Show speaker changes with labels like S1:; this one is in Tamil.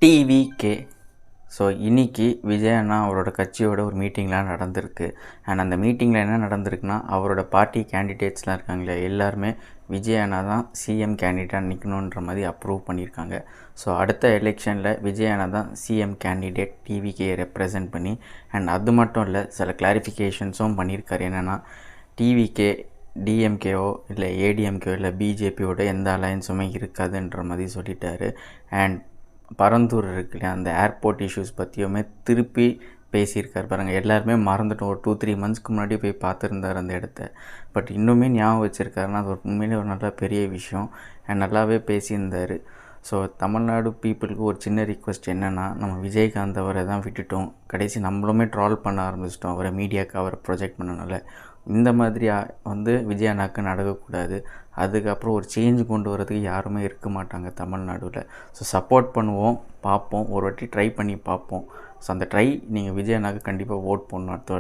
S1: டிவிகே. ஸோ இன்றைக்கி விஜய் அண்ணா அவரோட கட்சியோட ஒரு மீட்டிங்லாம் நடந்திருக்கு. அண்ட் அந்த மீட்டிங்கில் என்ன நடந்திருக்குன்னா, அவரோட பார்ட்டி கேண்டிடேட்ஸ்லாம் இருக்காங்களே எல்லாருமே விஜய் அண்ணா தான் சிஎம் கேண்டிடேட்டாக நிற்கணுன்ற மாதிரி அப்ரூவ் பண்ணியிருக்காங்க. ஸோ அடுத்த எலெக்ஷனில் விஜய் அண்ணா தான் சிஎம் கேண்டிடேட் டிவிகே ரெப்ரசன்ட் பண்ணி. அண்ட் அது மட்டும் இல்லை, சில கிளாரிஃபிகேஷன்ஸும் பண்ணியிருக்காரு. என்னென்னா, டிவிகே டிஎம்கேஓ இல்லை ஏடிஎம்கேஓ இல்லை பிஜேபியோட எந்த அலையன்ஸுமே இருக்காதுன்ற மாதிரி சொல்லிட்டாரு. அண்ட் பரந்தூர் இருக்கு இல்லையா, அந்த ஏர்போர்ட் இஷ்யூஸ் பற்றியுமே திருப்பி பேசியிருக்கார் பாருங்கள். எல்லாருமே மறந்துட்டோம். ஒரு 2-3 மந்த்ஸ்க்கு முன்னாடி போய் பார்த்துருந்தார் அந்த இடத்த. பட் இன்னுமே ஞாபகம் வச்சுருக்காருன்னா அது ஒரு உண்மையிலே ஒரு நல்ல பெரிய விஷயம். நல்லாவே பேசியிருந்தார். ஸோ தமிழ்நாடு பீப்புளுக்கு ஒரு சின்ன ரிக்வெஸ்ட் என்னென்னா, நம்ம விஜயகாந்த் அவரை தான் விட்டுட்டோம். கடைசி நம்மளுமே ட்ரால் பண்ண ஆரம்பிச்சிட்டோம் அவரை, மீடியாவுக்கு அவரை ப்ரொஜெக்ட் பண்ணனால. இந்த மாதிரி விஜய் அண்ணாக்கு நடக்கக்கூடாது. அதுக்கப்புறம் ஒரு சேஞ்ச் கொண்டு வரதுக்கு யாருமே இருக்க மாட்டாங்க தமிழ்நாடுல. ஸோ சப்போர்ட் பண்ணுவோம், பார்ப்போம், ஒரு வாட்டி ட்ரை பண்ணி பார்ப்போம். ஸோ அந்த ட்ரை நீங்கள் விஜய் அண்ணாக்கு கண்டிப்பாக ஓட் பண்ணணும் அடுத்த